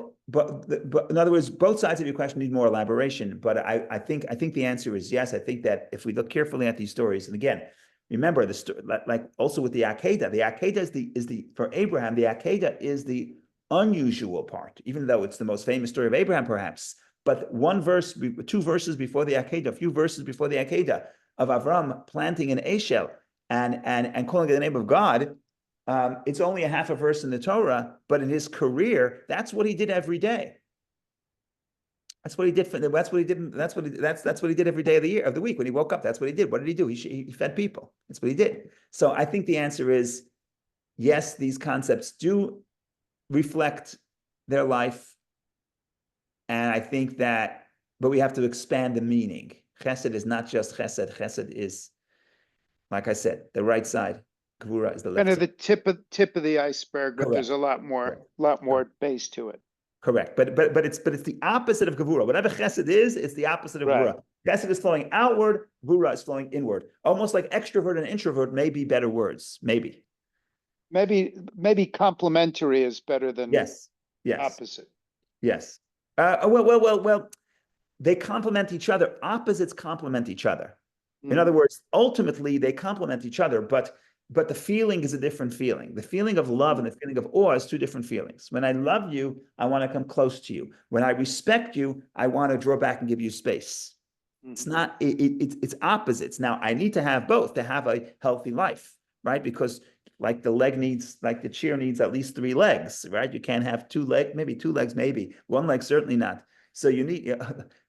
in other words, both sides of your question need more elaboration. But I think the answer is yes. I think that if we look carefully at these stories, and again, remember the story, like also with the Akedah. The Akedah is the for Abraham. The Akedah is the unusual part, even though it's the most famous story of Abraham, perhaps. But 2 verses before the Akedah, a few verses before the Akedah of Avram planting an Eshel and calling it the name of God, it's only a half a verse in the Torah, but in his career, that's what he did every day. That's what he did every day of the week. When he woke up, that's what he did. What did he do? He fed people. That's what he did. So I think the answer is yes, these concepts do reflect their life. And I think but we have to expand the meaning. Chesed is not just chesed. Chesed is, like I said, the right side. Gvura is the left Kind of side. the tip of the iceberg, but there's a lot more base to it. Correct. But it's the opposite of Gevura. Whatever chesed is, it's the opposite of Right. Gevura. Chesed is flowing outward, Gevura is flowing inward. Almost like extrovert and introvert may be better words. Maybe. Maybe complementary is better than Yes. Yes. opposite. Yes. Well, they complement each other. Opposites complement each other. In other words, ultimately they complement each other, but the feeling is a different feeling. The feeling of love and the feeling of awe is two different feelings. When I love you, I want to come close to you. When I respect you, I want to draw back and give you space. It's not, it's opposites. Now, I need to have both to have a healthy life, right? Because like the chair needs at least 3 legs, right? You can't have 2 legs, maybe 2 legs, maybe 1 leg, certainly not. So you need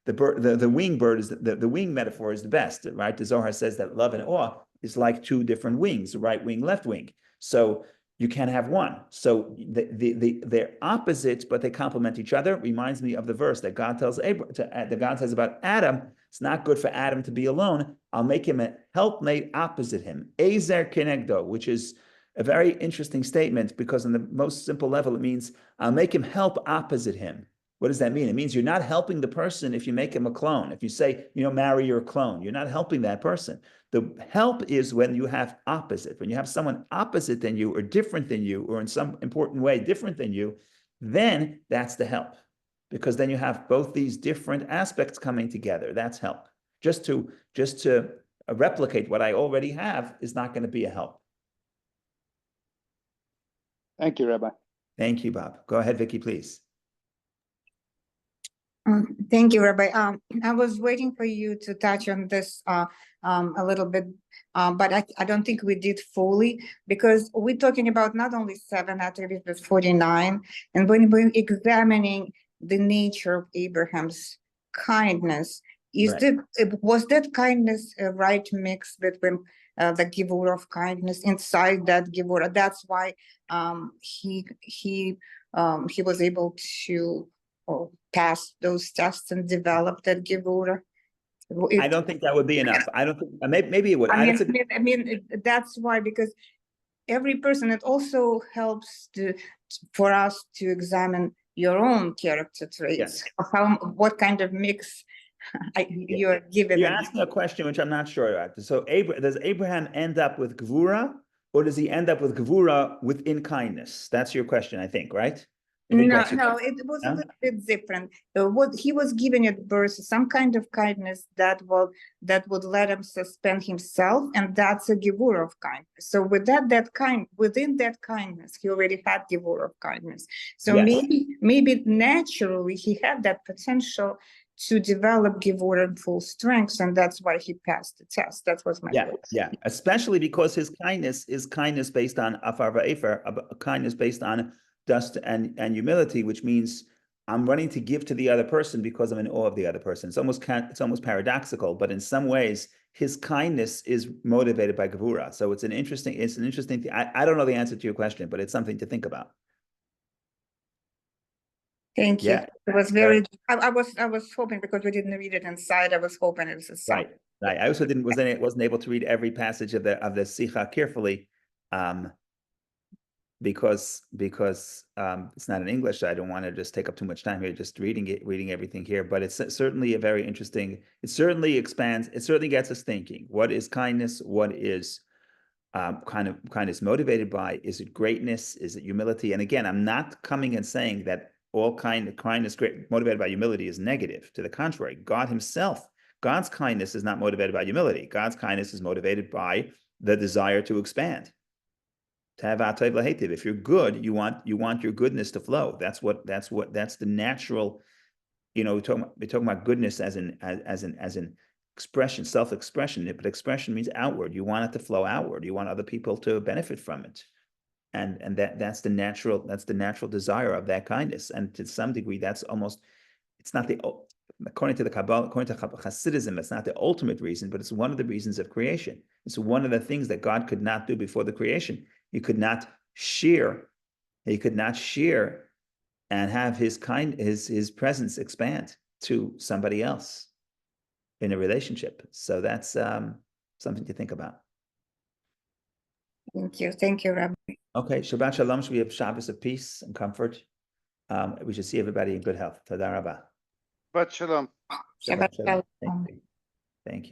the wing bird is the wing metaphor is the best, right? The Zohar says that love and awe is like 2 different wings, right wing, left wing. So you can't have one. So they're opposites, but they complement each other. Reminds me of the verse that God tells that God says about Adam. It's not good for Adam to be alone. I'll make him a helpmate opposite him. Ezer kenegdo, which is a very interesting statement because on the most simple level, it means I'll make him help opposite him. What does that mean? It means you're not helping the person if you make him a clone. If you say, marry your clone, you're not helping that person. The help is when you have opposite. When you have someone opposite than you or different than you or in some important way different than you, then that's the help. Because then you have both these different aspects coming together. That's help. Just to replicate what I already have is not going to be a help. Thank you, Rabbi. Thank you, Bob. Go ahead, Vicky, please. Thank you, Rabbi. I was waiting for you to touch on this a little bit, but I don't think we did fully because we're talking about not only 7 attributes, but 49. And when we're examining the nature of Abraham's kindness, was that kindness a right mix between the givur of kindness inside that givur? That's why he was able to pass those tests and develop that givura. I don't think that would be enough. I don't think maybe it would. I mean, that's why, because every person, it also helps for us to examine your own character traits. Yes. What kind of mix you're given. You're asking a question which I'm not sure about. So does Abraham end up with gevura, or does he end up with gevura within kindness? That's your question, I think, right? No, it was a little bit different. What he was given at birth, some kind of kindness that would let him suspend himself, and that's a gevura of kindness. So within that kindness, he already had gevura of kindness. So yes. maybe naturally he had that potential to develop gevura in full strength, and that's why he passed the test. That was my guess. Yeah, especially because his kindness is kindness based on afar va'efer, a kindness based on dust and humility, which means I'm running to give to the other person because I'm in awe of the other person. It's almost paradoxical, but in some ways, his kindness is motivated by gevura. So it's an interesting thing. I don't know the answer to your question, but it's something to think about. Thank you. It was very. I was hoping, because we didn't read it inside. I was hoping it was right. I also wasn't able to read every passage of the Sikha carefully. Because it's not in English, so I don't want to just take up too much time here just reading everything here. But it's certainly a very interesting. It certainly expands. It certainly gets us thinking. What is kindness? What is kindness motivated by? Is it greatness? Is it humility? And again, I'm not coming and saying that all kindness motivated by humility is negative. To the contrary, God's kindness is not motivated by humility. God's kindness is motivated by the desire to expand. To have atayv lahetiv. If you're good, you want your goodness to flow. That's the natural. We're talking about goodness as an expression, self-expression. But expression means outward. You want it to flow outward. You want other people to benefit from it, and that's the natural desire of that kindness. And to some degree, that's almost. It's not according to the Kabbalah, according to Hasidism, it's not the ultimate reason, but it's one of the reasons of creation. It's one of the things that God could not do before the creation. He could not share and have his presence expand to somebody else in a relationship. So that's something to think about. Thank you, Rabbi. Okay, Shabbat Shalom. Should we have Shabbos of peace and comfort? We should see everybody in good health. Toda rabah. But shalom. Shabbat Shabbat shalom. shalom. Thank you.